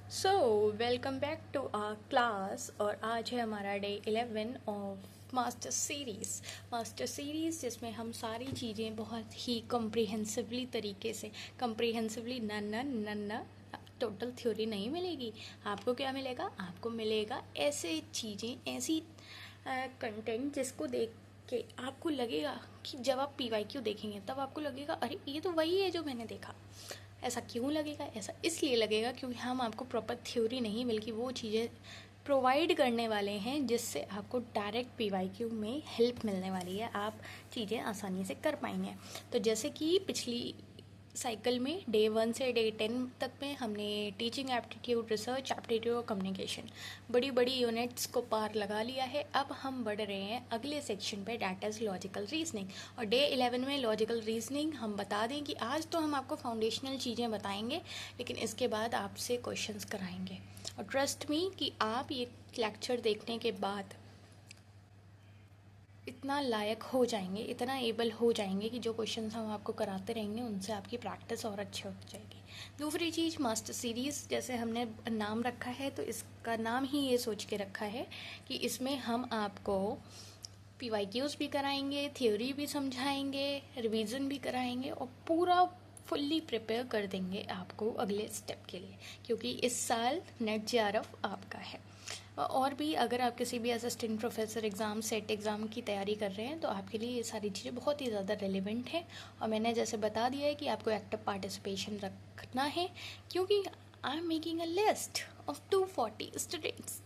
So welcome back to our class. और आज है हमारा डे 11 ऑफ मास्टर सीरीज़ जिसमें हम सारी चीज़ें बहुत ही कम्प्रिहेंसिवली तरीके से कम्प्रिहेंसिवली न टोटल थ्योरी नहीं मिलेगी आपको। क्या मिलेगा? आपको मिलेगा ऐसे चीज़ें, ऐसी कंटेंट जिसको देख के आपको लगेगा कि जब आप PYQ देखेंगे तब आपको लगेगा अरे ये तो वही है जो मैंने देखा। ऐसा क्यों लगेगा? ऐसा इसलिए लगेगा क्योंकि हम आपको प्रॉपर थ्योरी नहीं बल्कि वो चीज़ें प्रोवाइड करने वाले हैं जिससे आपको डायरेक्ट PYQ में हेल्प मिलने वाली है, आप चीज़ें आसानी से कर पाएंगे। तो जैसे कि पिछली साइकिल में डे 1 से डे 10 तक में हमने टीचिंग एप्टीट्यूड, रिसर्च एप्टीट्यूड और कम्युनिकेशन बड़ी बड़ी यूनिट्स को पार लगा लिया है। अब हम बढ़ रहे हैं अगले सेक्शन पे, डैट इज़ लॉजिकल रीजनिंग। और डे 11 में लॉजिकल रीजनिंग हम बता दें कि आज तो हम आपको फाउंडेशनल चीज़ें बताएंगे, लेकिन इसके बाद आपसे क्वेश्चंस कराएंगे। और ट्रस्ट मी कि आप ये लेक्चर देखने के बाद इतना लायक हो जाएंगे, इतना एबल हो जाएंगे कि जो क्वेश्चंस हम आपको कराते रहेंगे उनसे आपकी प्रैक्टिस और अच्छी हो जाएगी। दूसरी चीज़, मास्टर सीरीज़ जैसे हमने नाम रखा है तो इसका नाम ही ये सोच के रखा है कि इसमें हम आपको PYQs भी कराएंगे, थ्योरी भी समझाएंगे, रिवीजन भी कराएंगे और पूरा फुल्ली प्रिपेयर कर देंगे आपको अगले स्टेप के लिए, क्योंकि इस साल नेट JRF आपका है। और भी अगर आप किसी भी assistant professor exam, set exam की तैयारी कर रहे हैं तो आपके लिए ये सारी चीज़ें बहुत ही ज़्यादा रेलिवेंट हैं। और मैंने जैसे बता दिया है कि आपको एक्टिव पार्टिसिपेशन रखना है, क्योंकि I am making a list of 240 students.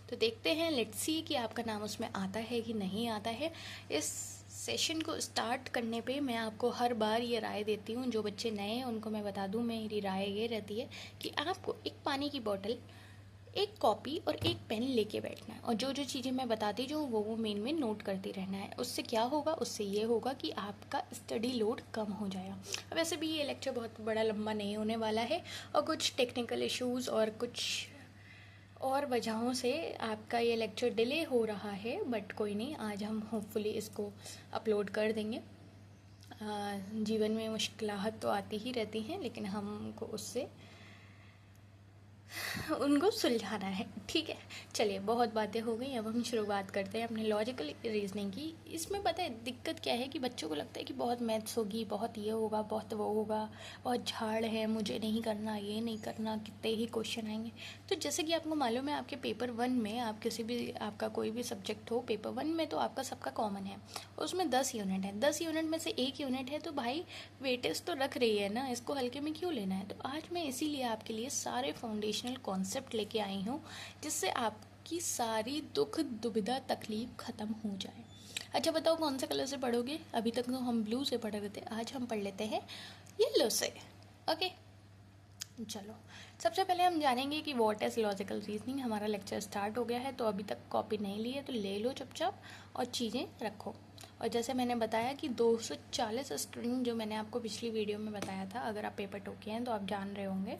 तो देखते हैं, लेट्स सी कि आपका नाम उसमें आता है कि नहीं आता है। इस सेशन को स्टार्ट करने पे मैं आपको हर बार ये राय देती हूँ, जो बच्चे नए हैं उनको मैं बता दूँ, मेरी राय ये रहती है कि आपको एक पानी की बोतल, एक कॉपी और एक पेन लेके बैठना है और जो जो चीज़ें मैं बताती जाऊँ वो मेन में नोट करते रहना है। उससे क्या होगा? उससे ये होगा कि आपका स्टडी लोड कम हो जाएगा। वैसे भी ये लेक्चर बहुत बड़ा लंबा नहीं होने वाला है और कुछ टेक्निकल इश्यूज़ और कुछ और वजहों से आपका ये लेक्चर डिले हो रहा है, बट कोई नहीं, आज हम होपफुली इसको अपलोड कर देंगे। जीवन में मुश्किलात तो आती ही रहती हैं, लेकिन हमको उससे उनको सुलझाना है। ठीक है, चलिए बहुत बातें हो गई, अब हम शुरुआत करते हैं अपने लॉजिकल रीजनिंग की। इसमें पता है दिक्कत क्या है कि बच्चों को लगता है कि बहुत मैथ्स होगी, बहुत ये होगा, बहुत वो होगा, बहुत झाड़ है, मुझे नहीं करना, ये नहीं करना, कितने ही क्वेश्चन आएंगे। तो जैसे कि आपको मालूम है, आपके पेपर 1 में, आप किसी भी, आपका कोई भी सब्जेक्ट हो, पेपर 1 में तो आपका सबका कॉमन है, उसमें 10 यूनिट है। 10 यूनिट में से एक यूनिट है तो भाई वेटेज तो रख रही है ना, इसको हल्के में क्यों लेना है। तो आज मैं इसीलिए आपके लिए सारे फाउंडेशनल कॉन्सेप्ट लेके आई हूँ जिससे आपकी सारी दुख दुविधा तकलीफ ख़त्म हो जाए। अच्छा बताओ, कौन से कलर से पढ़ोगे? अभी तक तो हम ब्लू से पढ़ रहे थे, आज हम पढ़ लेते हैं येलो से। ओके, चलो सबसे पहले हम जानेंगे कि व्हाट इज़ लॉजिकल रीजनिंग। हमारा लेक्चर स्टार्ट हो गया है, तो अभी तक कॉपी नहीं ली है तो ले लो चुपचाप और चीज़ें रखो। और जैसे मैंने बताया कि 240 स्टूडेंट, जो मैंने आपको पिछली वीडियो में बताया था, अगर आप पेपर 2 के हैं तो आप जान रहे होंगे,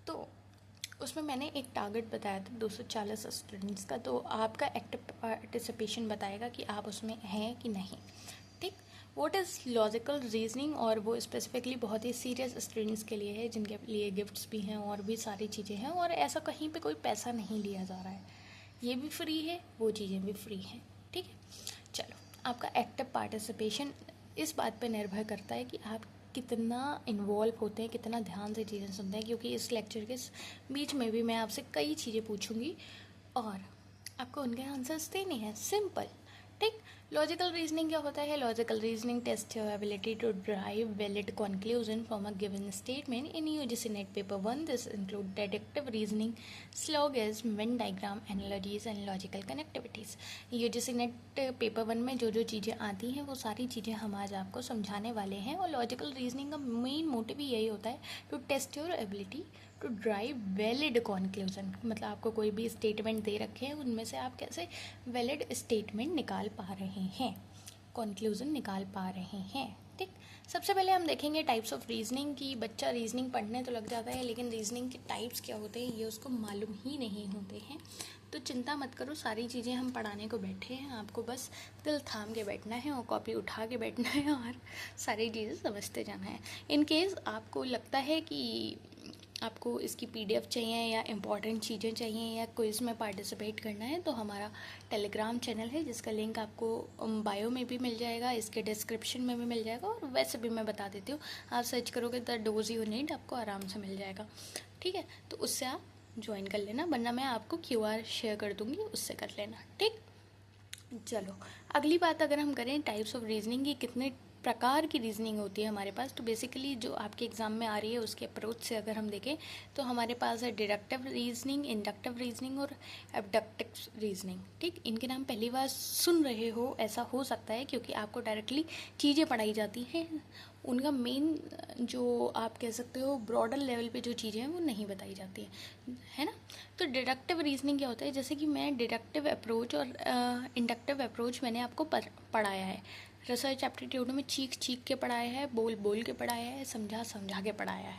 तो उसमें मैंने एक टारगेट बताया था 240 स्टूडेंट्स का। तो आपका एक्टिव पार्टिसिपेशन बताएगा कि आप उसमें हैं कि नहीं। ठीक, व्हाट इज़ लॉजिकल रीजनिंग, और वो स्पेसिफिकली बहुत ही सीरियस स्टूडेंट्स के लिए है, जिनके लिए गिफ्ट्स भी हैं और भी सारी चीज़ें हैं, और ऐसा कहीं पे कोई पैसा नहीं लिया जा रहा है, ये भी फ्री है, वो चीज़ें भी फ्री हैं। ठीक है, चलो, आपका एक्टिव पार्टिसिपेशन इस बात पे निर्भर करता है कि आप कितना इन्वॉल्व होते हैं, कितना ध्यान से चीज़ें सुनते हैं, क्योंकि इस लेक्चर के बीच में भी मैं आपसे कई चीज़ें पूछूंगी और आपको उनके आंसर्स देने हैं, सिंपल। ठीक, लॉजिकल रीजनिंग क्या होता है? Logical reasoning test your ability to drive valid conclusion from a given statement in UGC NET paper 1। This include deductive reasoning, syllogism, Venn diagram, analogies and logical connectivities. UGC NET paper 1 में जो जो चीज़ें आती हैं वो सारी चीज़ें हम आज आपको समझाने वाले हैं। और लॉजिकल रीजनिंग का मेन मोटिव ही यही होता है, to test your ability to drive valid conclusion. मतलब आपको कोई भी स्टेटमेंट दे रखे हैं, उनमें से आप कैसे वैलिड स्टेटमेंट निकाल पा रहे हैं, कॉन्क्लूजन निकाल पा रहे हैं। ठीक, सबसे पहले हम देखेंगे टाइप्स ऑफ रीजनिंग की। बच्चा रीजनिंग पढ़ने तो लग जाता है, लेकिन रीजनिंग के टाइप्स क्या होते हैं ये उसको मालूम ही नहीं होते हैं। तो चिंता मत करो, सारी चीज़ें हम पढ़ाने को बैठे हैं, आपको बस दिल थाम के बैठना है और कॉपी उठा के बैठना है और सारी चीज़ें समझते जाना है। इन केस आपको लगता है कि आपको इसकी PDF चाहिए या इम्पॉर्टेंट चीज़ें चाहिए या क्विज़ में पार्टिसिपेट करना है तो हमारा टेलीग्राम चैनल है जिसका लिंक आपको बायो में भी मिल जाएगा, इसके डिस्क्रिप्शन में भी मिल जाएगा, और वैसे भी मैं बता देती हूँ, आप सर्च करोगे द डोज यू नीड, आपको आराम से मिल जाएगा। ठीक है, तो उससे आप ज्वाइन कर लेना, वरना मैं आपको QR शेयर कर दूँगी, उससे कर लेना। ठीक, चलो अगली बात अगर हम करें टाइप्स ऑफ रीजनिंग की, कितने प्रकार की रीजनिंग होती है हमारे पास, तो बेसिकली जो आपके एग्ज़ाम में आ रही है उसके अप्रोच से अगर हम देखें तो हमारे पास है डिडक्टिव रीजनिंग, इंडक्टिव रीजनिंग और एबडक्टिव रीजनिंग। ठीक, इनके नाम पहली बार सुन रहे हो, ऐसा हो सकता है क्योंकि आपको डायरेक्टली चीज़ें पढ़ाई जाती हैं, उनका मेन जो आप कह सकते हो ब्रॉडर लेवल पे जो चीज़ें हैं वो नहीं बताई जाती है ना। तो डिडक्टिव रीजनिंग क्या होता है, जैसे कि मैं डिडक्टिव अप्रोच और इंडक्टिव अप्रोच मैंने आपको पढ़ाया है, रिसर्च एप्टीट्यूड में चीख चीख के पढ़ाया है, बोल बोल के पढ़ाया है, समझा समझा के पढ़ाया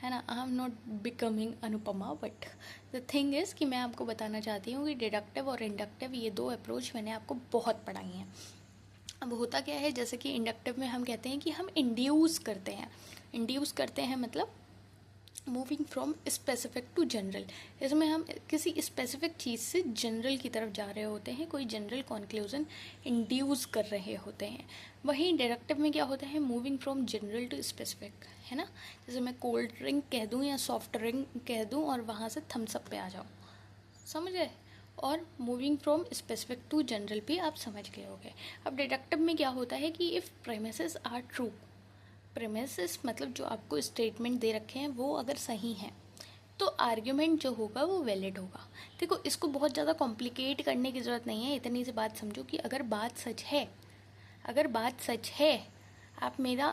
है ना। I am not becoming Anupama, but the thing is कि मैं आपको बताना चाहती हूँ कि डिडक्टिव और इंडक्टिव ये दो अप्रोच मैंने आपको बहुत पढ़ाई हैं। अब होता क्या है, जैसे कि इंडक्टिव में हम कहते हैं कि हम इंड्यूस करते हैं मतलब moving from specific to general. इसमें हम किसी स्पेसिफिक चीज़ से जनरल की तरफ जा रहे होते हैं, कोई जनरल कॉन्क्लूज़न इंड्यूस कर रहे होते हैं। वहीं डिडक्टिव में क्या होता है, moving from general to specific, है ना। जैसे मैं कोल्ड ड्रिंक कह दूँ या सॉफ्ट ड्रिंक कह दूँ और वहाँ से थम्स अप पे आ जाऊँ, समझ गए। और moving from specific to general भी आप समझ गए होंगे। अब डिडक्टिव में क्या होता है कि if premises are true, premises मतलब जो आपको स्टेटमेंट दे रखे हैं वो अगर सही हैं तो आर्ग्यूमेंट जो होगा वो वैलिड होगा। देखो, इसको बहुत ज़्यादा कॉम्प्लिकेट करने की ज़रूरत नहीं है, इतनी सी बात समझो कि अगर बात सच है, आप मेरा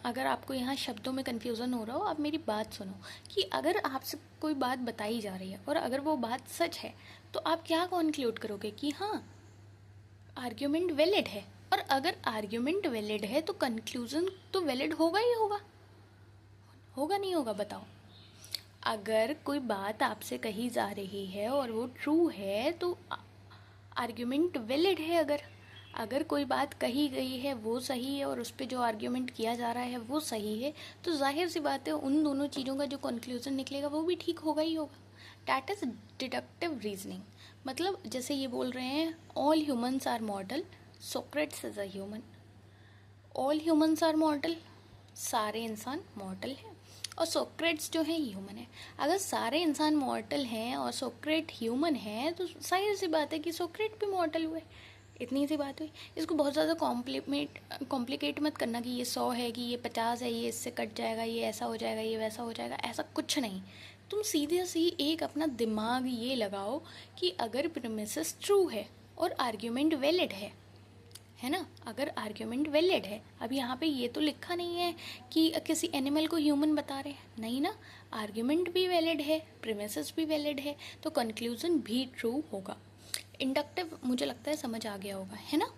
अगर आपको यहाँ शब्दों में कन्फ्यूज़न हो रहा हो, आप मेरी बात सुनो कि अगर आपसे कोई बात बताई जा रही है और अगर वो बात सच है तो आप क्या कॉन्क्लूड करोगे कि हाँ आर्ग्यूमेंट वैलिड है। और अगर आर्ग्यूमेंट वैलिड है तो कंक्लूजन तो वैलिड होगा ही होगा नहीं होगा, बताओ। अगर कोई बात आपसे कही जा रही है और वो ट्रू है तो आर्ग्यूमेंट वैलिड है। अगर कोई बात कही गई है वो सही है और उस पर जो आर्ग्यूमेंट किया जा रहा है वो सही है, तो जाहिर सी बात है उन दोनों चीज़ों का जो कंक्लूजन निकलेगा वो भी ठीक होगा ही होगा। That is deductive reasoning. मतलब जैसे ये बोल रहे हैं all humans are mortal, Socrates is a human. All humans are mortal, सारे इंसान मॉर्टल हैं, और सोक्रेट्स जो है ह्यूमन है। अगर सारे इंसान मॉर्टल हैं और सोक्रेट ह्यूमन है तो जाहिर सी बात है कि सोक्रेट भी मॉर्टल हुए, इतनी सी बात हुई। इसको बहुत ज़्यादा कॉम्प्लिकेट मत करना कि ये 100 है, कि ये 50 है, ये इससे कट जाएगा, ये ऐसा हो जाएगा, ये वैसा हो जाएगा, ऐसा कुछ नहीं। तुम सीधे सी एक अपना दिमाग ये लगाओ कि अगर प्रीमिसेस ट्रू है और आर्ग्यूमेंट वैलिड है ना, अगर आर्ग्यूमेंट वैलिड है, अब यहाँ पे ये तो लिखा नहीं है कि किसी एनिमल को ह्यूमन बता रहे हैं, नहीं ना, आर्ग्यूमेंट भी वैलिड है, प्रीमिसेस भी वैलिड है, तो कंक्लूजन भी ट्रू होगा। इंडक्टिव मुझे लगता है समझ आ गया होगा, है ना।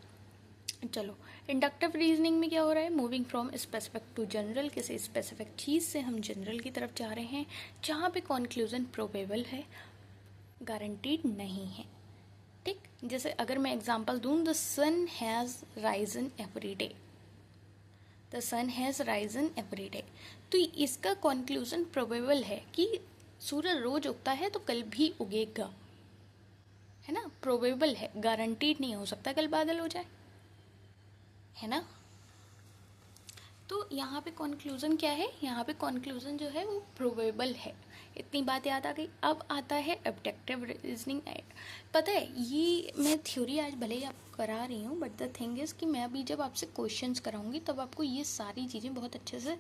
चलो, इंडक्टिव रीजनिंग में क्या हो रहा है, moving from specific to general, किसी स्पेसिफिक चीज़ से हम जनरल की तरफ जा रहे हैं जहाँ पे कंक्लूजन प्रोबेबल है, गारंटीड नहीं है। ठीक, जैसे अगर मैं एग्जांपल दूँ, the sun has risen every day, the sun has risen every day, तो इसका कंक्लूजन प्रोबेबल है कि सूरज रोज उगता है तो कल भी उगेगा, है ना, प्रोबेबल है, गारंटीड नहीं हो सकता कल बादल हो जाए, है ना। तो यहाँ पे कंक्लूजन क्या है, यहाँ पे कंक्लूजन जो है वो प्रोबेबल है। इतनी बात याद आ गई। अब आता है ऑब्जेक्टिव रीजनिंग। पता है ये मैं थ्योरी आज भले ही आपको करा रही हूँ, बट द थिंग इज़ कि मैं अभी जब आपसे क्वेश्चंस कराऊंगी तब आपको ये सारी चीज़ें बहुत अच्छे से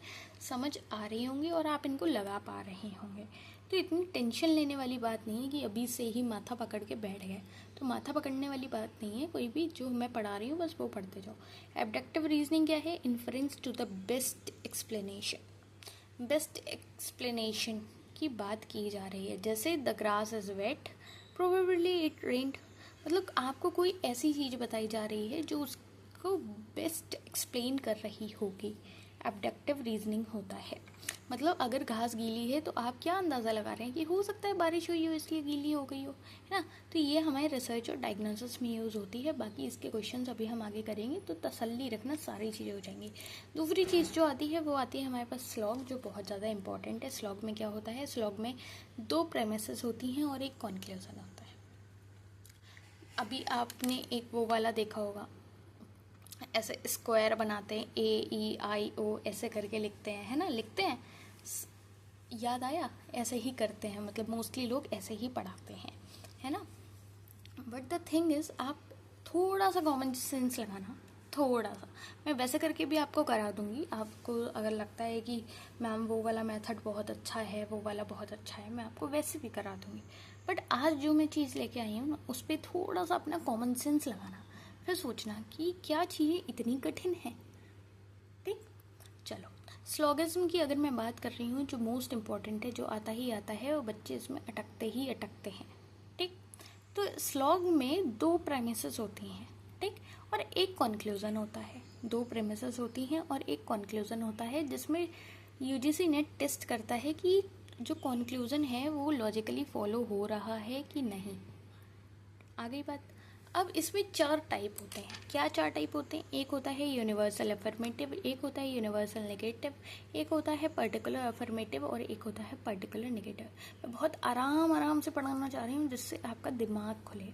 समझ आ रही होंगी और आप इनको लगा पा रहे होंगे। तो इतनी टेंशन लेने वाली बात नहीं है कि अभी से ही माथा पकड़ के बैठ गए, तो माथा पकड़ने वाली बात नहीं है कोई भी, जो मैं पढ़ा रही हूँ बस वो पढ़ते जाओ। ऑब्जेक्टिव रीजनिंग क्या है, inference to the best explanation. Best explanation की बात की जा रही है, जैसे the grass is wet, probably it rained. मतलब आपको कोई ऐसी चीज़ बताई जा रही है जो उसको बेस्ट एक्सप्लेन कर रही होगी, ऑब्जेक्टिव रीजनिंग होता है। मतलब अगर घास गीली है तो आप क्या अंदाज़ा लगा रहे हैं कि हो सकता है बारिश हुई हो इसलिए गीली हो गई हो, है ना। तो ये हमारे रिसर्च और डायग्नोसिस में यूज़ होती है। बाकी इसके क्वेश्चंस अभी हम आगे करेंगे, तो तसल्ली रखना, सारी चीज़ें हो जाएंगी। दूसरी चीज़ जो आती है वो आती है हमारे पास स्लॉग, जो बहुत ज़्यादा इंपॉर्टेंट है। स्लॉग में क्या होता है, स्लॉग में 2 प्रेमिसेस होती हैं और एक कॉन्क्लूजन होता है। अभी आपने एक वो वाला देखा होगा, ऐसे स्क्वायर बनाते हैं, AEIO ऐसे करके लिखते हैं, है ना, लिखते हैं, याद आया, ऐसे ही करते हैं, मतलब मोस्टली लोग ऐसे ही पढ़ाते हैं, है ना। बट द थिंग इज़, आप थोड़ा सा कॉमन सेंस लगाना, थोड़ा सा। मैं वैसे करके भी आपको करा दूंगी, आपको अगर लगता है कि मैम वो वाला मेथड बहुत अच्छा है, वो वाला बहुत अच्छा है, मैं आपको वैसे भी करा दूंगी। बट आज जो मैं चीज़ लेके आई हूँ ना, उस पर थोड़ा सा अपना कॉमन सेंस लगाना, फिर सोचना कि क्या चीज़ें इतनी कठिन है। ठीक, चलो। स्लोगज्म की अगर मैं बात कर रही हूँ, जो मोस्ट इम्पॉर्टेंट है, जो आता ही आता है, और बच्चे इसमें अटकते ही अटकते हैं। ठीक, तो स्लॉग में 2 प्रेमिसेस होती हैं, ठीक, और एक कॉन्क्लूज़न होता है। 2 प्रेमिसेस होती हैं और एक कॉन्क्लूज़न होता है, जिसमें यूजीसी नेट टेस्ट करता है कि जो कॉन्क्लूज़न है वो लॉजिकली फॉलो हो रहा है कि नहीं। आ गई बात। अब इसमें 4 टाइप होते हैं। क्या 4 टाइप होते हैं? एक होता है यूनिवर्सल अफर्मेटिव, एक होता है यूनिवर्सल नेगेटिव, एक होता है पर्टिकुलर अफर्मेटिव, और एक होता है पर्टिकुलर नेगेटिव। मैं बहुत आराम से पढ़ाना चाह रही हूँ, जिससे आपका दिमाग खुले।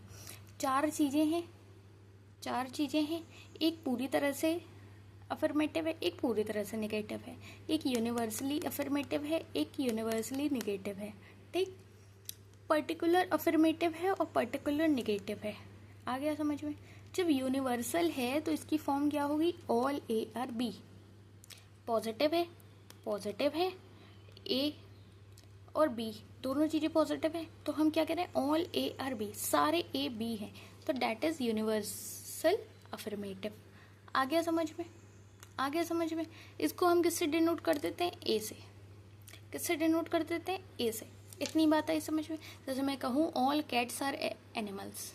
4 चीज़ें हैं, 4 चीज़ें हैं। एक पूरी तरह से अफर्मेटिव है, एक पूरी तरह से नेगेटिव है, एक यूनिवर्सली अफर्मेटिव है, एक यूनिवर्सली नेगेटिव है। ठीक, पर्टिकुलर अफर्मेटिव है और पर्टिकुलर नेगेटिव है। आ गया समझ में? जब यूनिवर्सल है तो इसकी फॉर्म क्या होगी? All A are B. Positive है, पॉजिटिव है, ए और बी दोनों चीज़ें पॉजिटिव है, तो हम क्या कह रहे हैं? ऑल ए आर बी, सारे ए बी हैं, तो डैट इज यूनिवर्सल अफर्मेटिव। आ गया समझ में? आ गया समझ में? इसको हम किससे डिनोट कर देते हैं? ए से। किससे डिनोट कर देते हैं? ए से। इतनी बात आई समझ में? जैसे मैं कहूँ all cats are animals,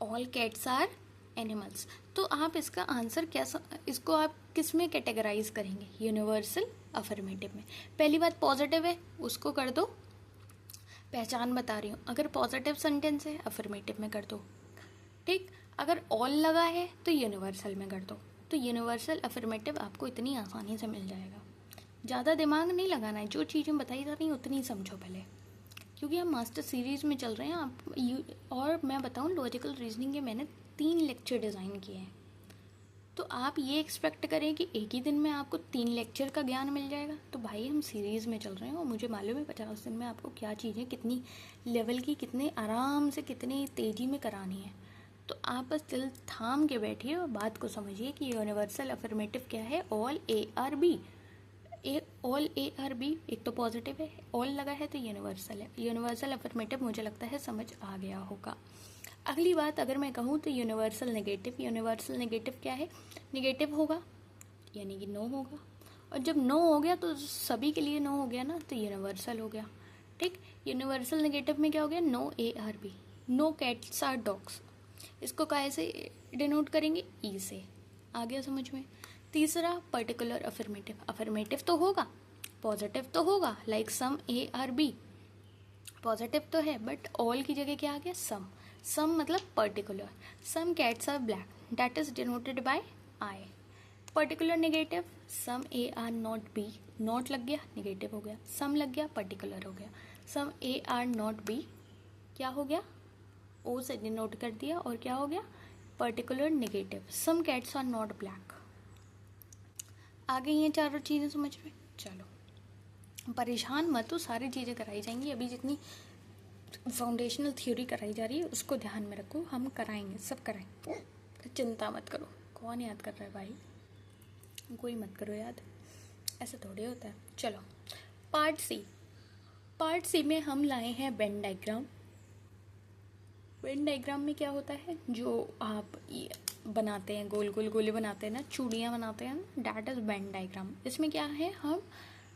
all cats are animals, तो आप इसका आंसर क्या इसको आप किस में कैटेगराइज करेंगे? यूनिवर्सल अफर्मेटिव में। पहली बात पॉजिटिव है, उसको कर दो, पहचान बता रही हूँ, अगर पॉजिटिव सेंटेंस है अफर्मेटिव में कर दो। ठीक, अगर ऑल लगा है तो यूनिवर्सल में कर दो। तो यूनिवर्सल अफर्मेटिव आपको इतनी आसानी से मिल जाएगा। ज़्यादा दिमाग नहीं लगाना है, जो चीज़ें बताई जा रही हैं उतनी समझो पहले, क्योंकि हम मास्टर सीरीज़ में चल रहे हैं। और मैं बताऊं, लॉजिकल रीजनिंग के मैंने 3 लेक्चर डिज़ाइन किए हैं, तो आप ये एक्सपेक्ट करें कि एक ही दिन में आपको 3 लेक्चर का ज्ञान मिल जाएगा? तो भाई हम सीरीज़ में चल रहे हैं, और मुझे मालूम है 50 दिन में आपको क्या चीज़ें कितनी लेवल की, कितने आराम से, कितनी तेज़ी में करानी है। तो आप बस दिल थाम के बैठिए और बात को समझिए कि यूनिवर्सल अफर्मेटिव क्या है। All A are B, all A are B, एक तो पॉजिटिव है, ऑल लगा है तो यूनिवर्सल है। यूनिवर्सल अफर्मेटिव मुझे लगता है समझ आ गया होगा। अगली बात अगर मैं कहूँ तो यूनिवर्सल नेगेटिव। यूनिवर्सल नेगेटिव क्या है? नेगेटिव होगा यानी कि नो होगा, और जब नो हो गया तो सभी के लिए नो हो गया ना, तो यूनिवर्सल हो गया। ठीक, यूनिवर्सल नेगेटिव में क्या हो गया? No A are B, no cats are dogs, इसको काय से डिनोट करेंगे? ई से। आ गया समझ में? तीसरा पर्टिकुलर अफर्मेटिव। अफर्मेटिव तो होगा, पॉजिटिव तो होगा, like some A are B, positive तो है, बट ऑल की जगह क्या आ गया? सम। सम मतलब particular. Some cats are black, that is denoted by I. Particular negative, some A are not B, not लग गया नेगेटिव हो गया, सम लग गया पर्टिकुलर हो गया। सम ए आर नॉट बी क्या हो गया? ओ से डिनोट कर दिया, और क्या हो गया? Particular negative. Some cats are not black. आ गई ये चारों चीज़ें समझ में? चलो, परेशान मत हो, सारी चीज़ें कराई जाएंगी। अभी जितनी फाउंडेशनल थ्योरी कराई जा रही है उसको ध्यान में रखो, हम कराएंगे, सब कराएंगे, चिंता मत करो। कौन याद कर रहा है भाई? कोई मत करो याद, ऐसा थोड़ी होता है। चलो, पार्ट सी। पार्ट सी में हम लाए हैं वेन डायग्राम। वेन डायग्राम में क्या होता है? जो आप बनाते हैं, गोल गोल गोले बनाते हैं ना, चूड़ियाँ बनाते हैं ना, डैट इज वेन डायग्राम। इसमें क्या है? हम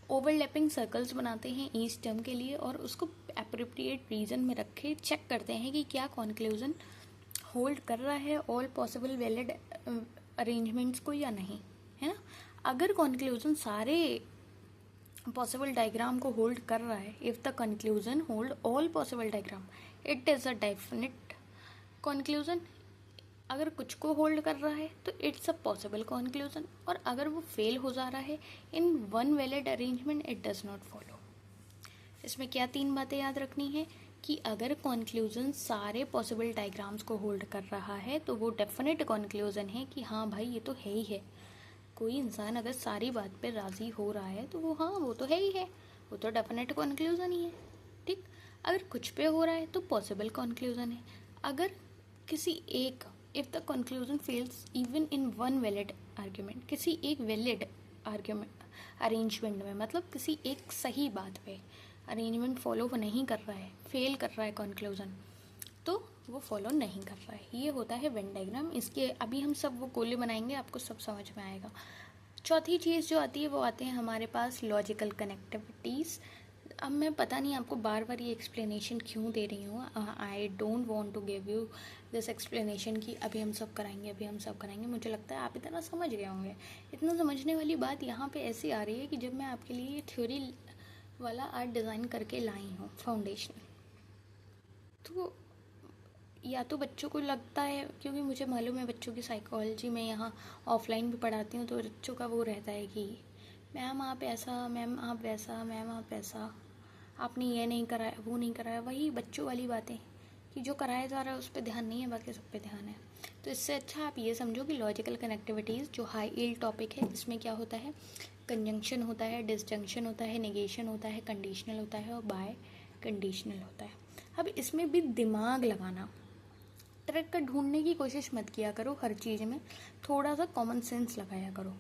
ओवरलैपिंग सर्कल्स बनाते हैं ईच टर्म के लिए, और उसको एप्रोप्रिएट रीजन में रखे चेक करते हैं कि क्या कॉन्क्लूजन होल्ड कर रहा है ऑल पॉसिबल वैलिड अरेंजमेंट्स को या नहीं, है ना। अगर कॉन्क्लूजन सारे पॉसिबल डायग्राम को होल्ड कर रहा है, if the conclusion hold all possible diagram, it is a definite conclusion. अगर कुछ को होल्ड कर रहा है तो इट्स अ पॉसिबल कंक्लूजन, और अगर वो फेल हो जा रहा है in one valid arrangement, it does not follow. इसमें क्या 3 बातें याद रखनी है कि अगर कंक्लूजन सारे पॉसिबल डायग्राम्स को होल्ड कर रहा है तो वो डेफिनेट कंक्लूजन है कि हाँ भाई ये तो है ही है। कोई इंसान अगर सारी बात पे राज़ी हो रहा है तो वो हाँ वो तो है ही है, वो तो डेफिनेट कंक्लूजन ही है। ठीक, अगर कुछ पे हो रहा है तो पॉसिबल कंक्लूजन है। अगर किसी एक, if the conclusion fails even in one valid argument, किसी एक वैलिड आर्ग्यूमेंट अरेंजमेंट में, मतलब किसी एक सही बात पे अरेंजमेंट फॉलो नहीं कर रहा है, फेल कर रहा है कंक्लूजन, तो वो फॉलो नहीं कर रहा है। ये होता है वेन डायग्राम। इसके अभी हम सब वो गोले बनाएंगे, आपको सब समझ में आएगा। चौथी चीज़ जो आती है वो आते हैं हमारे पास लॉजिकल कनेक्टिविटीज़। अब मैं पता नहीं आपको बार बार ये एक्सप्लेनेशन क्यों दे रही हूँ। I don't want to give you this explanation कि अभी हम सब कराएंगे, अभी हम सब कराएंगे। मुझे लगता है आप इतना समझ गए होंगे। इतना समझने वाली बात यहाँ पे ऐसी आ रही है कि जब मैं आपके लिए थ्योरी वाला आर्ट डिज़ाइन करके लाई हूँ फाउंडेशन, तो या तो बच्चों को लगता है, क्योंकि मुझे मालूम है बच्चों की साइकोलॉजी में, यहाँ ऑफलाइन भी पढ़ाती हूँ, तो बच्चों का वो रहता है कि मैम आप ऐसा, मैम आप वैसा, मैम आप ऐसा, आपने ये नहीं कराया, वो नहीं कराया, वही बच्चों वाली बातें कि जो कराया जा रहा है उस पर ध्यान नहीं है, बाकी सब पे ध्यान है। तो इससे अच्छा आप ये समझो कि लॉजिकल कनेक्टिविटीज़ जो हाई यील्ड टॉपिक है, इसमें क्या होता है, कंजंक्शन होता है, डिसजंक्शन होता है, नेगेशन होता है, कंडीशनल होता है और बाय कंडीशनल होता है। अब इसमें भी दिमाग लगाना, ट्रिक ढूंढने की कोशिश मत किया करो, हर चीज़ में थोड़ा सा कॉमन सेंस लगाया करो।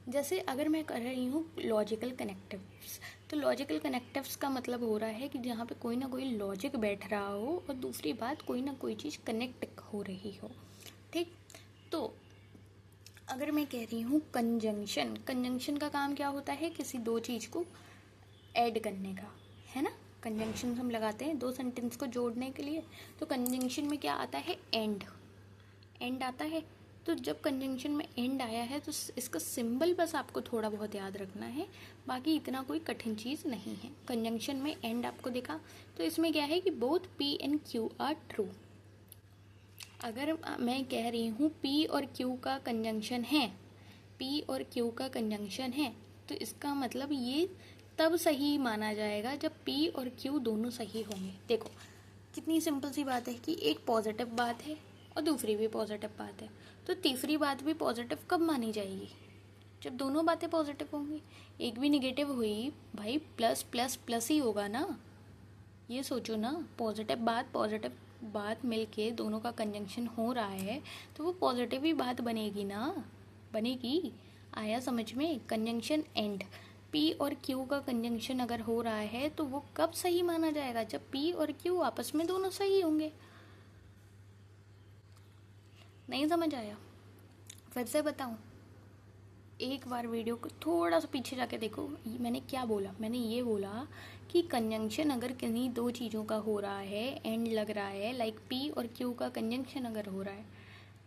जैसे अगर मैं कर रही हूँ लॉजिकल कनेक्टिव्स, तो लॉजिकल कनेक्टिव्स का मतलब हो रहा है कि जहाँ पे कोई ना कोई लॉजिक बैठ रहा हो और दूसरी बात कोई ना कोई चीज़ कनेक्ट हो रही हो। ठीक, तो अगर मैं कह रही हूँ कंजंक्शन, कंजंक्शन का काम क्या होता है, किसी दो चीज़ को ऐड करने का, है ना। कंजंक्शन हम लगाते हैं दो सेंटेंस को जोड़ने के लिए, तो कंजंक्शन में क्या आता है, एंड, एंड आता है। तो जब कंजंक्शन में एंड आया है तो इसका सिंबल बस आपको थोड़ा बहुत याद रखना है, बाकी इतना कोई कठिन चीज़ नहीं है। कंजंक्शन में एंड आपको देखा, तो इसमें क्या है कि both P and Q R true. अगर मैं कह रही हूँ पी और क्यू का कंजंक्शन है, पी और क्यू का कंजंक्शन है, तो इसका मतलब ये तब सही माना जाएगा जब पी और क्यू दोनों सही होंगे। देखो कितनी सिंपल सी बात है कि एक पॉजिटिव बात है और दूसरी भी पॉजिटिव बात है, तो तीसरी बात भी पॉजिटिव कब मानी जाएगी, जब दोनों बातें पॉजिटिव होंगी। एक भी निगेटिव हुई भाई, प्लस प्लस प्लस ही होगा ना। ये सोचो ना, पॉजिटिव बात मिलके दोनों का कंजंक्शन हो रहा है तो वो पॉजिटिव ही बात बनेगी ना, बनेगी। आया समझ में। कंजंक्शन एंड, पी और क्यू का कंजंक्शन अगर हो रहा है तो वो कब सही माना जाएगा, जब पी और क्यू आपस में दोनों सही होंगे। नहीं समझ आया, फिर से बताऊं, एक बार वीडियो को थोड़ा सा पीछे जाके देखो। मैंने क्या बोला, मैंने ये बोला कि कंजंक्शन अगर किन्हीं दो चीज़ों का हो रहा है, एंड लग रहा है, लाइक पी और क्यू का कंजंक्शन अगर हो रहा है,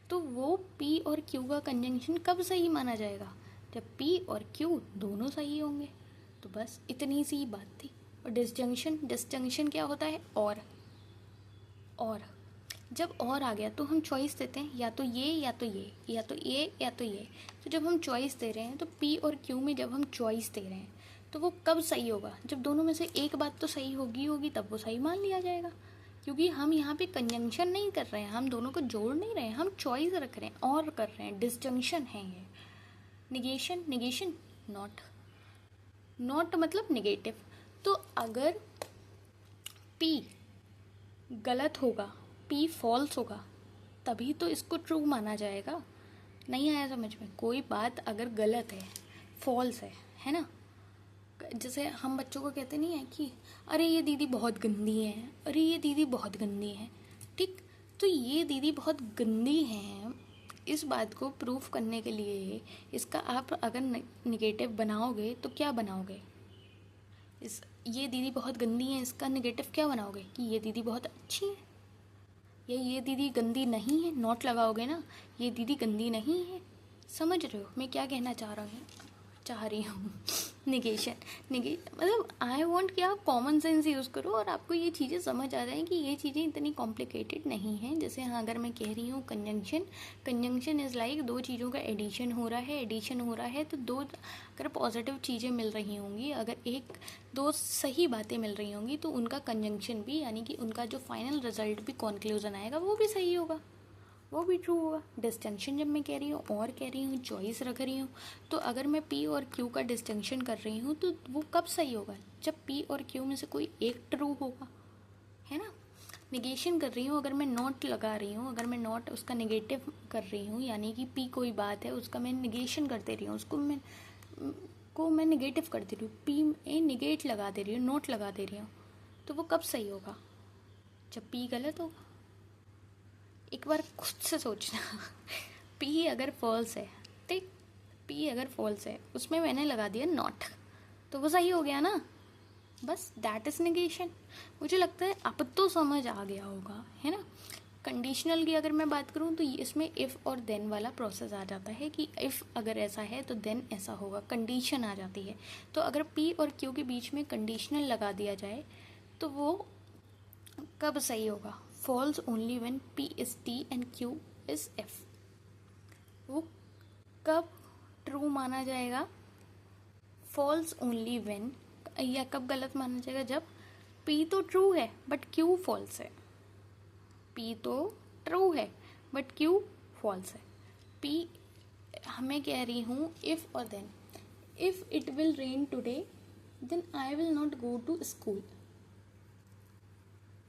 तो वो पी और क्यू का कंजंक्शन कब सही माना जाएगा, जब पी और क्यू दोनों सही होंगे। तो बस इतनी सी बात थी। और डिसजंक्शन, डिसजंक्शन क्या होता है, और जब और आ गया तो हम चॉइस देते हैं, या तो ये या तो ये, या तो ये या तो ये। तो जब हम चॉइस दे रहे हैं, तो पी और क्यू में जब हम चॉइस दे रहे हैं तो वो कब सही होगा, जब दोनों में से एक बात तो सही होगी, तब वो सही मान लिया जाएगा। क्योंकि हम यहाँ पे कंजंक्शन नहीं कर रहे हैं, हम दोनों को जोड़ नहीं रहे हैं, हम चॉइस रख रहे हैं और कर रहे हैं। डिसजंक्शन है ये। निगेशन, निगेशन नॉट, नॉट मतलब निगेटिव। तो अगर पी गलत होगा, पी फॉल्स होगा, तभी तो इसको ट्रू माना जाएगा। नहीं आया समझ में, कोई बात अगर गलत है, फॉल्स है ना। जैसे हम बच्चों को कहते नहीं है कि अरे ये दीदी बहुत गंदी है, अरे ये दीदी बहुत गंदी है। ठीक, तो ये दीदी बहुत गंदी है, इस बात को प्रूफ करने के लिए इसका आप अगर निगेटिव बनाओगे तो क्या बनाओगे, इस ये दीदी बहुत गंदी है, इसका नेगेटिव क्या बनाओगे कि ये दीदी बहुत अच्छी है, या ये दीदी गंदी नहीं है, नॉट लगाओगे ना, ये दीदी गंदी नहीं है। समझ रहे हो मैं क्या कहना चाह रही हूँ। निगेशन मतलब आई वांट कि आप कॉमन सेंस यूज़ करो और आपको ये चीज़ें समझ आ जाए कि ये चीज़ें इतनी कॉम्प्लिकेटेड नहीं हैं। जैसे हाँ, अगर मैं कह रही हूँ कंजंक्शन इज़ लाइक दो चीज़ों का एडिशन हो रहा है तो दो अगर पॉजिटिव चीज़ें मिल रही होंगी, अगर दो सही बातें मिल रही होंगी तो उनका कंजंक्शन भी, यानी कि उनका जो फाइनल रिजल्ट भी, कॉन्क्लूजन आएगा, वो भी सही होगा, वो भी ट्रू होगा। डिस्टिंक्शन जब मैं कह रही हूँ और कह रही हूँ चॉइस रख रही हूँ, तो अगर मैं पी और क्यू का डिस्टिंक्शन कर रही हूँ तो वो कब सही होगा? जब पी और क्यू में से कोई एक ट्रू होगा, है ना। निगेशन कर रही हूँ, अगर मैं नॉट लगा रही हूँ, अगर मैं नॉट उसका नेगेटिव कर रही हूँ, यानी कि पी कोई बात है उसका मैं निगेशन कर दे रही हूँ, उसको मैं निगेटिव कर दे रही हूँ, पी ए निगेट लगा दे रही हूँ, नॉट लगा दे रही हूँ, तो वो कब सही होगा? जब पी गलत होगा। एक बार खुद से सोचना पी अगर फॉल्स है, ठीक, पी अगर फॉल्स है उसमें मैंने लगा दिया नॉट, तो वो सही हो गया ना। बस दैट इज नेगेशन। मुझे लगता है अब तो समझ आ गया होगा, है ना। कंडीशनल की अगर मैं बात करूँ तो इसमें इफ़ और देन वाला प्रोसेस आ जाता है कि इफ़ अगर ऐसा है तो देन ऐसा होगा, कंडीशन आ जाती है। तो अगर पी और क्यू के बीच में कंडीशनल लगा दिया जाए तो वो कब सही होगा? False only when P is T and Q is F. वो कब ट्रू माना जाएगा? फॉल्स ओनली व्हेन, या कब गलत माना जाएगा? जब पी तो ट्रू है बट क्यू फॉल्स है। पी तो ट्रू है बट क्यू फॉल्स है। पी, मैं कह रही हूँ इफ और then, if it will rain today then I will not go to school.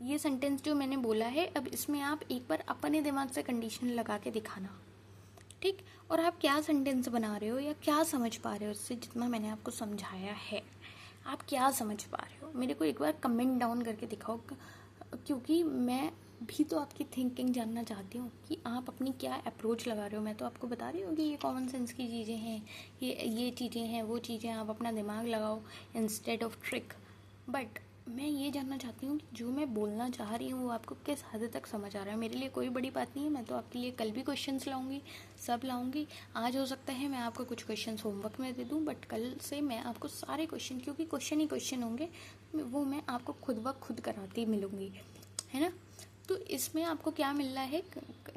ये सेंटेंस जो मैंने बोला है, अब इसमें आप एक बार अपने दिमाग से कंडीशन लगा के दिखाना, ठीक। और आप क्या सेंटेंस बना रहे हो या क्या समझ पा रहे हो इससे, जितना मैंने आपको समझाया है आप क्या समझ पा रहे हो, मेरे को एक बार कमेंट डाउन करके दिखाओ, क्योंकि मैं भी तो आपकी थिंकिंग जानना चाहती हूँ कि आप अपनी क्या अप्रोच लगा रहे हो। मैं तो आपको बता रही हूँ कि ये कॉमन सेंस की चीज़ें हैं, ये चीज़ें हैं, वो चीज़ें, आप अपना दिमाग लगाओ इंस्टेड ऑफ ट्रिक। बट मैं ये जानना चाहती हूँ कि जो मैं बोलना चाह रही हूँ वो आपको किस हद तक समझ आ रहा है। मेरे लिए कोई बड़ी बात नहीं है, मैं तो आपके लिए कल भी क्वेश्चंस लाऊंगी, सब लाऊंगी। आज हो सकता है मैं आपको कुछ क्वेश्चंस होमवर्क में दे दूँ, बट कल से मैं आपको सारे क्वेश्चन, क्योंकि क्वेश्चन ही क्वेश्चन होंगे, वो मैं आपको खुद ब खुद कराती मिलूँगी, है ना। तो इसमें आपको क्या मिल रहा है,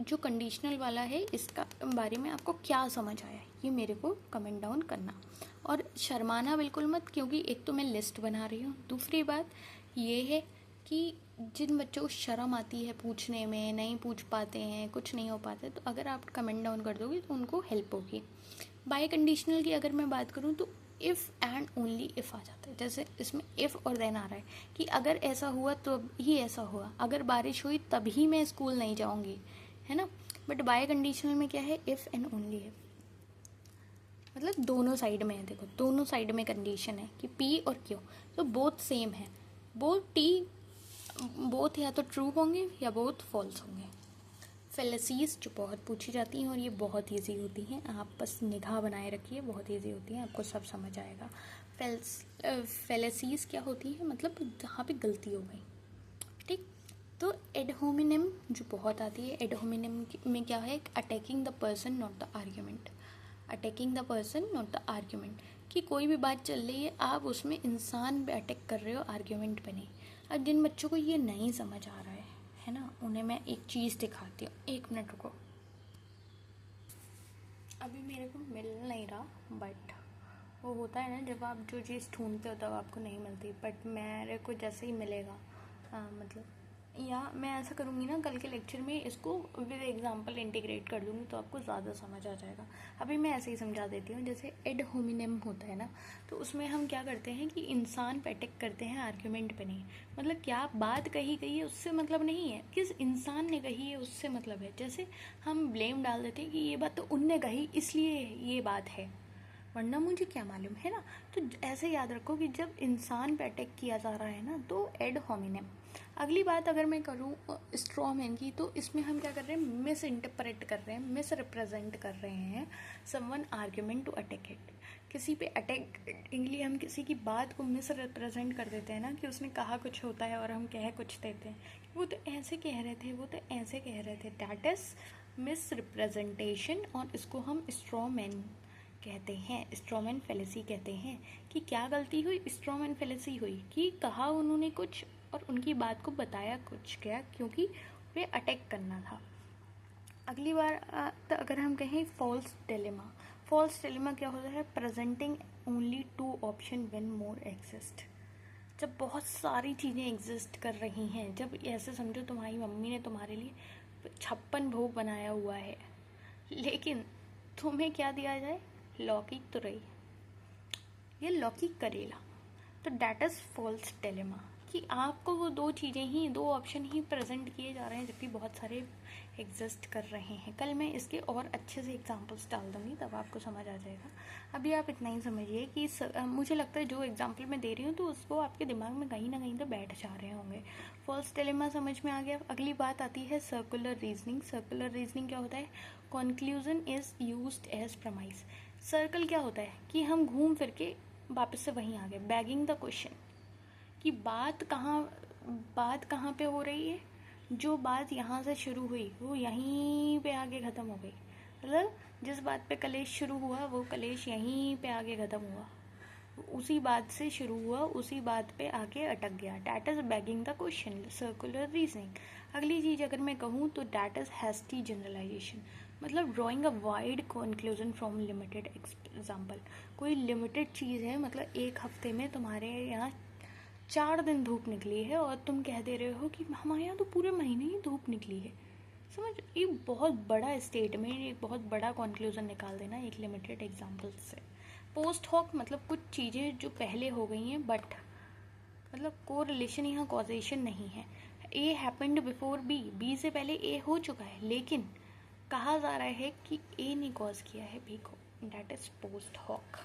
जो कंडीशनल वाला है इसका बारे में आपको क्या समझ आया, ये मेरे को कमेंट डाउन करना। और शर्माना बिल्कुल मत, क्योंकि एक तो मैं लिस्ट बना रही हूँ, दूसरी बात ये है कि जिन बच्चों को शर्म आती है पूछने में, नहीं पूछ पाते हैं, कुछ नहीं हो पाता, तो अगर आप कमेंट डाउन कर दोगे तो उनको हेल्प होगी। बाय कंडीशनल की अगर मैं बात करूँ तो इफ़ एंड ओनली इफ़ आ जाता है। जैसे इसमें इफ़ और देन आ रहा है कि अगर ऐसा हुआ तो ही ऐसा हुआ, अगर बारिश हुई तभी मैं स्कूल नहीं जाऊँगी, है ना। बट बाय कंडीशनल में क्या है? इफ़ एंड ओनली है, मतलब दोनों साइड में है। देखो दोनों साइड में कंडीशन है कि पी और क्यू, तो बोथ सेम है, बोथ या तो ट्रू होंगे या बोथ फॉल्स होंगे। फेलिसीज जो बहुत पूछी जाती हैं और ये बहुत ईजी होती हैं, आप बस निगाह बनाए रखिए, बहुत ईजी होती हैं, आपको सब समझ आएगा। फेलिसीज क्या होती है? मतलब जहाँ पे गलती हो गई, ठीक। तो एड होमिनेम जो बहुत आती है, एड होमिनेम में क्या है? Attacking the person not the argument, attacking the person not the argument, कि कोई भी बात चल रही है आप उसमें इंसान पे अटैक कर रहे हो, आर्ग्यूमेंट पे नहीं। अब जिन बच्चों को ये नहीं समझ आ रहा है ना, उन्हें मैं एक चीज़ दिखाती हूँ, 1 मिनट रुको। अभी मेरे को मिल नहीं रहा, बट वो होता है ना जब आप जो चीज़ ढूंढते हो तब आपको नहीं मिलती, बट मेरे को जैसे ही मिलेगा, मतलब या मैं ऐसा करूँगी ना, कल के लेक्चर में इसको विद एग्जांपल इंटीग्रेट कर दूँगी तो आपको ज़्यादा समझ आ जाएगा। अभी मैं ऐसे ही समझा देती हूँ। जैसे एड होमिनेम होता है ना, तो उसमें हम क्या करते हैं कि इंसान पे अटैक करते हैं, आर्ग्यूमेंट पे नहीं। मतलब क्या बात कही गई है उससे मतलब नहीं है, किस इंसान ने कही है उससे मतलब है। जैसे हम ब्लेम डाल देते हैं कि ये बात तो उनने कही इसलिए ये बात है, वरना मुझे क्या मालूम, है ना। तो ऐसे याद रखो कि जब इंसान पे अटैक किया जा रहा है ना तो एड होमिनेम। अगली बात अगर मैं करूँ स्ट्रॉ मैन की, तो इसमें हम क्या कर रहे हैं? मिस इंटरप्रेट कर रहे हैं, मिस रिप्रेजेंट कर रहे हैं someone argument to attack it. किसी पे अटैक के लिए हम किसी की बात को मिस रिप्रेजेंट कर देते हैं ना, कि उसने कहा कुछ होता है और हम कह कुछ देते हैं, वो तो ऐसे कह रहे थे, वो तो ऐसे कह रहे थे, दैट इज़ मिस रिप्रेजेंटेशन, और इसको हम स्ट्रॉ मैन कहते हैं, स्ट्रॉमैन फेलिसी कहते हैं कि क्या गलती हुई, स्ट्रॉमैन फेलिसी हुई कि कहा उन्होंने कुछ और उनकी बात को बताया कुछ क्या, क्योंकि वे अटैक करना था। अगली बार तो अगर हम कहें फॉल्स डिलेमा, फॉल्स डिलेमा क्या होता है, presenting only two option when more exist. जब बहुत सारी चीज़ें एग्जिस्ट कर रही हैं, जब ऐसे समझो तुम्हारी मम्मी ने तुम्हारे लिए 56 भोग बनाया हुआ है, लेकिन तुम्हें क्या दिया जाए, लौकी तुरई या लौकी करेला, तो डैट इज़ फॉल्स डिलेमा कि आपको वो दो चीज़ें ही, दो ऑप्शन ही प्रेजेंट किए जा रहे हैं जबकि बहुत सारे एग्जिस्ट कर रहे हैं। कल मैं इसके और अच्छे से एग्जांपल्स डाल दूँगी, तब आपको समझ आ जाएगा। अभी आप इतना ही समझिए कि मुझे लगता है जो एग्जांपल मैं दे रही हूँ तो उसको आपके दिमाग में कहीं ना कहीं तो बैठ जा रहे होंगे। फॉल्स डिलेमा समझ में आ गया। अगली बात आती है सर्कुलर रीजनिंग। सर्कुलर रीजनिंग क्या होता है, conclusion is used as premise. Circle क्या होता है कि हम घूम फिर के वापस से वहीं आ गए, बैगिंग द क्वेश्चन कि बात कहाँ पे हो रही है, जो बात यहाँ से शुरू हुई वो यहीं पे आगे ख़त्म हो गई। मतलब जिस बात पे कलेश शुरू हुआ वो कलेश यहीं पे आगे ख़त्म हुआ, उसी बात से शुरू हुआ उसी बात पे आके अटक गया। That is bagging the question, circular reasoning. अगली चीज़ अगर मैं कहूँ तो डैट इज़ हैस्टी जनरलाइजेशन, मतलब drawing a wide conclusion from limited example. कोई लिमिटेड चीज़ है, मतलब एक हफ्ते में तुम्हारे यहाँ 4 दिन धूप निकली है और तुम कह दे रहे हो कि हमारे यहाँ तो पूरे महीने ही धूप निकली है। समझ, एक बहुत बड़ा स्टेटमेंट, एक बहुत बड़ा कंक्लूजन निकाल देना एक लिमिटेड एग्जांपल से। पोस्ट हॉक मतलब कुछ चीज़ें जो पहले हो गई हैं बट मतलब कोरिलेशन यहाँ कॉजेशन नहीं है। ए हैपेंड बिफोर बी, बी से पहले ए हो चुका है, लेकिन कहा जा रहा है कि ए ने कॉज किया है बी को, डैट इज पोस्ट हॉक।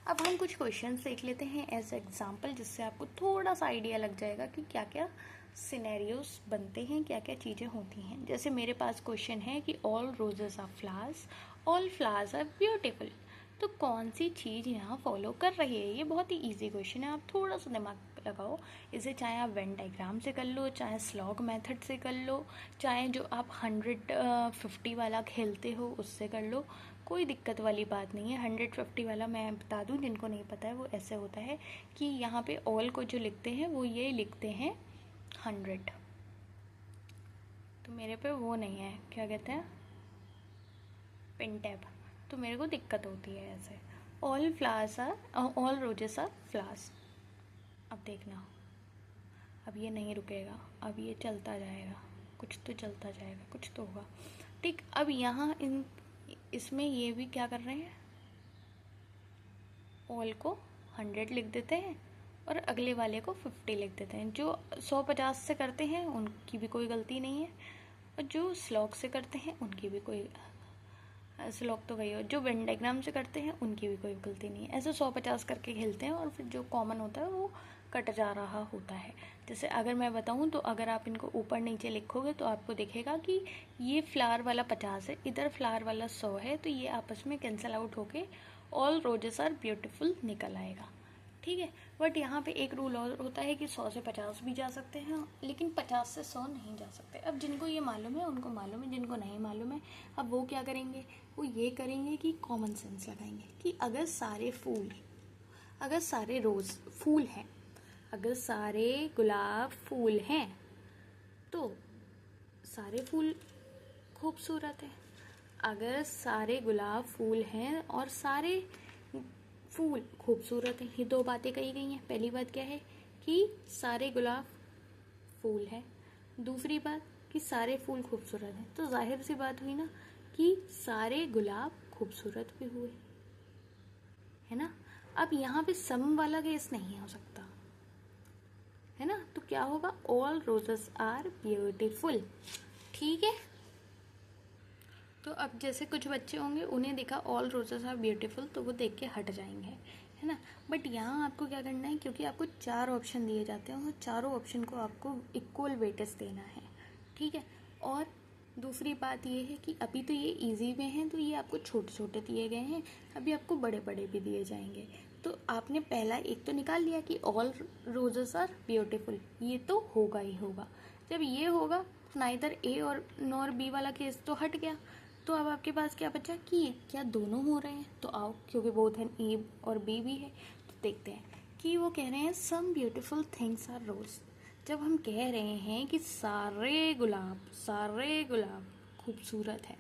अब हम कुछ क्वेश्चंस देख लेते हैं एज एग्जाम्पल, जिससे आपको थोड़ा सा आइडिया लग जाएगा कि क्या क्या सिनेरियोस बनते हैं, क्या क्या चीज़ें होती हैं। जैसे मेरे पास क्वेश्चन है कि all roses are flowers, all flowers are beautiful, तो कौन सी चीज़ यहाँ फॉलो कर रही है। ये बहुत ही इजी क्वेश्चन है, आप थोड़ा सा दिमाग लगाओ इसे, चाहे आप वेन डायग्राम से कर लो, चाहे स्लॉग मेथड से कर लो, चाहे जो आप 150 वाला खेलते हो उससे कर लो, कोई दिक्कत वाली बात नहीं है। 150 वाला मैं बता दूं जिनको नहीं पता है, वो ऐसे होता है कि यहाँ पे ऑल को जो लिखते हैं वो ये लिखते हैं 100, तो मेरे पे वो नहीं है, क्या कहते हैं, पिन टैब, तो मेरे को दिक्कत होती है ऐसे। All flowers are, all roses are flowers. अब देखना, अब ये नहीं रुकेगा, अब ये चलता जाएगा, कुछ तो चलता जाएगा, कुछ तो होगा। ठीक, अब यहाँ इसमें ये भी क्या कर रहे हैं, ऑल को 100 लिख देते हैं और अगले वाले को 50 लिख देते हैं। जो 150 से करते हैं उनकी भी कोई गलती नहीं है, और जो स्लॉग से करते हैं उनकी भी कोई, स्लॉग तो वही हो, जो वेन डायग्राम से करते हैं उनकी भी कोई गलती नहीं है। ऐसे 150 करके खेलते हैं और फिर जो कॉमन होता है वो कट जा रहा होता है। जैसे अगर मैं बताऊं तो अगर आप इनको ऊपर नीचे लिखोगे तो आपको दिखेगा कि ये फ्लावर वाला 50 है, इधर फ्लावर वाला 100 है, तो ये आपस में कैंसिल आउट होके ऑल रोजेस आर ब्यूटीफुल निकल आएगा। ठीक है, बट यहाँ पे एक रूल और होता है कि 100 से 50 भी जा सकते हैं, लेकिन 50 से 100 नहीं जा सकते। अब जिनको ये मालूम है उनको मालूम है, जिनको नहीं मालूम है अब वो क्या करेंगे, वो ये करेंगे कि कॉमन सेंस लगाएंगे कि अगर सारे रोज़ फूल हैं, अगर सारे गुलाब फूल हैं तो सारे फूल खूबसूरत है। अगर सारे गुलाब फूल हैं और सारे फूल खूबसूरत हैं, ये दो बातें कही गई हैं। पहली बात क्या है कि सारे गुलाब फूल है, दूसरी बात कि सारे फूल खूबसूरत हैं, तो जाहिर सी बात हुई ना कि सारे गुलाब खूबसूरत भी हुए, है ना। अब यहाँ पे सम वाला केस नहीं हो सकता, है ना, तो क्या होगा, ऑल रोजेस आर ब्यूटीफुल। ठीक है, तो अब जैसे कुछ बच्चे होंगे उन्हें देखा ऑल रोजेस आर ब्यूटीफुल तो वो देख के हट जाएंगे, है ना। बट यहाँ आपको क्या करना है, क्योंकि आपको 4 ऑप्शन दिए जाते हैं और चारों ऑप्शन को आपको इक्वल वेटेज देना है। ठीक है, और दूसरी बात ये है कि अभी तो ये इजी में है तो ये आपको छोटे छोटे दिए गए हैं, अभी आपको बड़े बड़े भी दिए जाएंगे। तो आपने पहला एक तो निकाल लिया कि ऑल रोजेस आर ब्यूटीफुल, ये तो होगा ही होगा। जब ये होगा तो नाइदर ए और नॉर बी वाला केस तो हट गया, तो अब आपके पास क्या बचा कि क्या दोनों हो रहे हैं, तो आओ, क्योंकि बोथ एन ए और बी भी है, तो देखते हैं कि वो कह रहे हैं सम ब्यूटीफुल थिंग्स आर रोज। जब हम कह रहे हैं कि सारे गुलाब खूबसूरत है,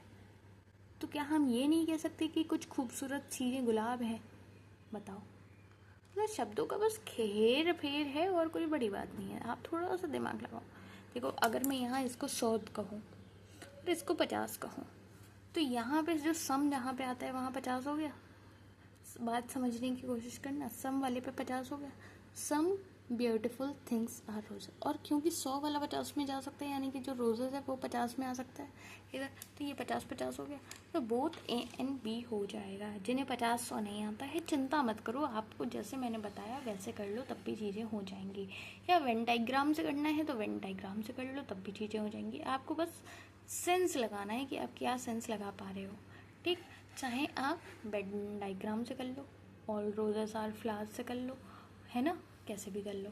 तो क्या हम ये नहीं कह सकते कि कुछ खूबसूरत चीज़ें गुलाब हैं? बताओ, मतलब शब्दों का बस खेर फेर है और कोई बड़ी बात नहीं है। आप थोड़ा सा दिमाग लगाओ। देखो, अगर मैं यहाँ इसको 100 कहूँ और इसको 50 कहूँ, तो यहाँ पे जो सम जहाँ पे आता है वहाँ 50 हो गया। बात समझने की कोशिश करना, सम वाले पे 50 हो गया। Some beautiful things are roses, और क्योंकि 100 वाला 50 में जा सकता है, यानी कि जो रोजेज है वो 50 में आ सकता है इधर, तो ये 50-50 हो गया। तो बोथ ए एंड बी हो जाएगा। जिन्हें 50-100 नहीं आता है, चिंता मत करो, आपको जैसे मैंने बताया वैसे कर लो, तब भी चीज़ें हो जाएंगी। या वेन डायग्राम से करना है तो वेन डायग्राम से कर लो, तब भी चीज़ें हो जाएंगी। आपको बस सेंस लगाना है कि आप क्या सेंस लगा पा रहे हो। ठीक, चाहे आप वेन डायग्राम से कर लो, ऑल रोजेस आर फ्लावर्स से कर लो, है ना, कैसे भी कर लो।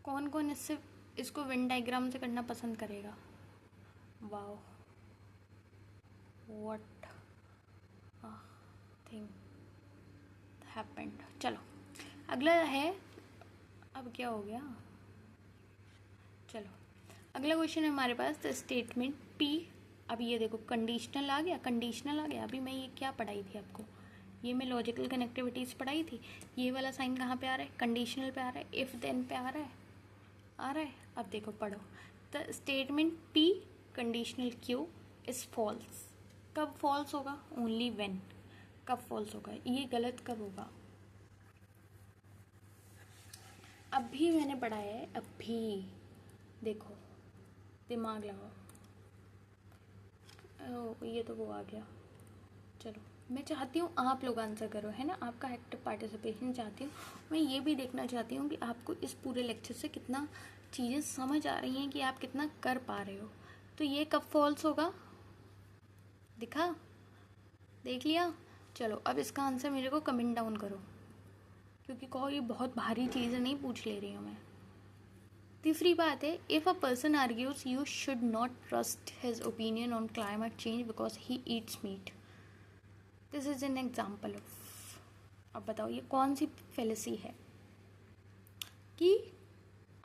कौन कौन इसको वेन डायग्राम से करना पसंद करेगा? Wow, what thing happened. चलो अगला है, अब क्या हो गया, चलो अगला क्वेश्चन है हमारे पास, द स्टेटमेंट पी। अब ये देखो, कंडीशनल आ गया। अभी मैं ये क्या पढ़ाई थी आपको, ये मैं लॉजिकल कनेक्टिविटीज़ पढ़ाई थी। ये वाला साइन कहाँ पे आ रहा है? कंडीशनल पे आ रहा है, इफ देन पे आ रहा है। अब देखो, पढ़ो, the statement P conditional Q is false. कब फॉल्स होगा? Only when. कब फॉल्स होगा? ये गलत कब होगा? अभी मैंने पढ़ाया है, अभी देखो, दिमाग लगाओ। ये तो वो आ गया। चलो, मैं चाहती हूँ आप लोग आंसर करो, है ना, आपका एक्टिव पार्टिसिपेशन चाहती हूँ। मैं ये भी देखना चाहती हूँ कि आपको इस पूरे लेक्चर से कितना चीज़ें समझ आ रही हैं, कि आप कितना कर पा रहे हो। तो ये कब फॉल्स होगा? दिखा? देख लिया? चलो, अब इसका आंसर मेरे को कमेंट डाउन करो, क्योंकि कहो ये बहुत भारी चीज़ें नहीं पूछ ले रही हूँ मैं। तीसरी बात है, if a person argues you should not trust his opinion on climate change because he eats meat. This is an example of, अब बताओ ये कौन सी फेलिसी है कि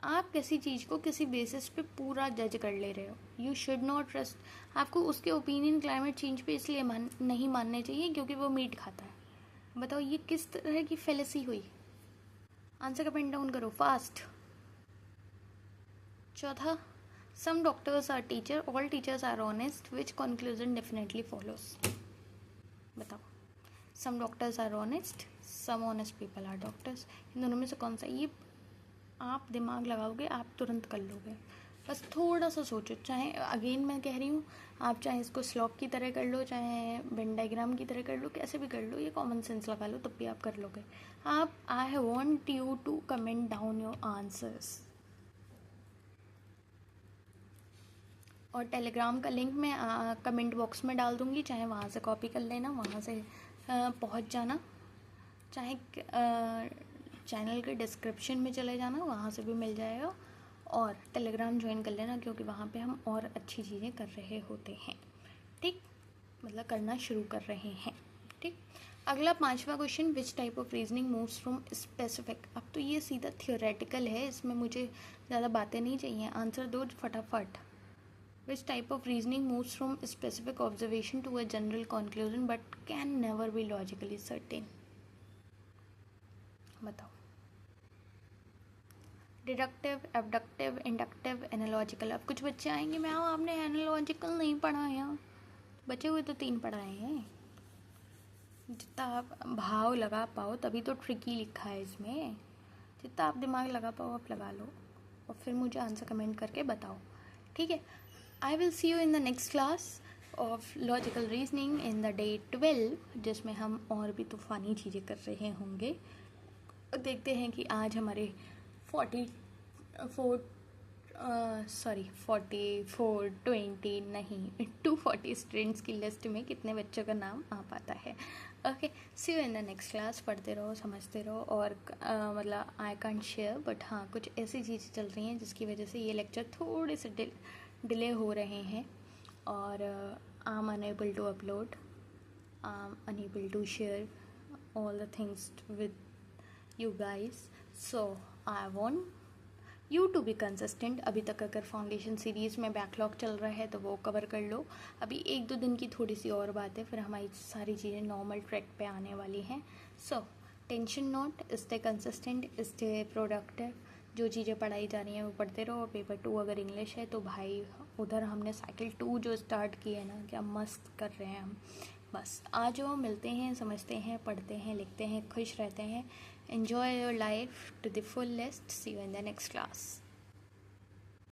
आप किसी चीज़ को किसी बेसिस पे पूरा जज कर ले रहे हो। यू शुड नॉट ट्रस्ट, आपको उसके ओपिनियन क्लाइमेट चेंज पे इसलिए नहीं मानने चाहिए क्योंकि वो मीट खाता है। बताओ ये किस तरह की फेलिसी हुई? आंसर का पेन डाउन करो फास्ट। चौथा, some doctors are teacher, all teachers are honest, which conclusion definitely follows? बताओ, some doctors are honest, some honest people are doctors, इन दोनों में से कौन सा? ये आप दिमाग लगाओगे, आप तुरंत कर लोगे, बस थोड़ा सा सोचो। चाहे अगेन मैं कह रही हूँ, आप चाहे इसको स्लॉक की तरह कर लो, चाहे वेन डायग्राम की तरह कर लो, कैसे भी कर लो, ये कॉमन सेंस लगा लो, तब भी आप कर लोगे। आप, I want you to comment down your answers. और टेलीग्राम का लिंक मैं कमेंट बॉक्स में डाल दूँगी, चाहे वहाँ से कॉपी कर लेना, वहाँ से पहुँच जाना, चाहे चैनल के डिस्क्रिप्शन में चले जाना, वहाँ से भी मिल जाएगा। और टेलीग्राम ज्वाइन कर लेना, क्योंकि वहाँ पे हम और अच्छी चीज़ें कर रहे होते हैं। ठीक, मतलब करना शुरू कर रहे हैं। ठीक, अगला 5वां question, which type of reasoning moves from specific. अब तो ये सीधा थियोरेटिकल है, इसमें मुझे ज़्यादा बातें नहीं चाहिए, आंसर दो फटाफट। Which type of reasoning moves from specific observation to a general conclusion but can never be logically certain? बताओ। Deductive, abductive, inductive, analogical. अब कुछ बच्चे आएंगे, मैम आपने एनालॉजिकल नहीं पढ़ाया। बचे हुए तो 3 पढ़ाए हैं। जितना आप भाव लगा पाओ, तभी तो ट्रिकी लिखा है इसमें, जितना आप दिमाग लगा पाओ आप लगा लो, और फिर मुझे आंसर कमेंट करके बताओ। ठीक है, I will see you in the next class of logical reasoning in the day 12, जिसमें हम और भी तूफ़ानी चीज़ें कर रहे होंगे। देखते हैं कि आज हमारे 44 20 नहीं 240 स्टूडेंट्स की लिस्ट में कितने बच्चों का नाम आ पाता है। Okay, see you in the next class. पढ़ते रहो, समझते रहो, और मतलब आई कांट शेयर, बट हाँ कुछ ऐसी चीज़ें चल रही हैं जिसकी वजह से ये लेक्चर थोड़े से डिले हो रहे हैं। और I am unable to upload, I am unable to share all the things with you guys. So I want you to be consistent. अभी तक अगर फाउंडेशन सीरीज़ में बैकलॉग चल रहा है तो वो कवर कर लो. अभी 1-2 दिन की थोड़ी सी और बात है, फिर हमारी सारी चीज़ें नॉर्मल ट्रैक पे आने वाली हैं. So tension not, stay consistent, stay productive. जो चीज़ें पढ़ाई जा रही हैं वो पढ़ते रहो. पेपर 2 अगर इंग्लिश है तो भाई उधर हमने साइकिल 2 जो स्टार्ट की है ना, क्या मस्त कर रहे हैं हम. बस आ जाओ, मिलते हैं, समझते हैं, पढ़ते हैं, लिखते हैं, खुश रहते हैं. Enjoy your life to the fullest. See you in the next class.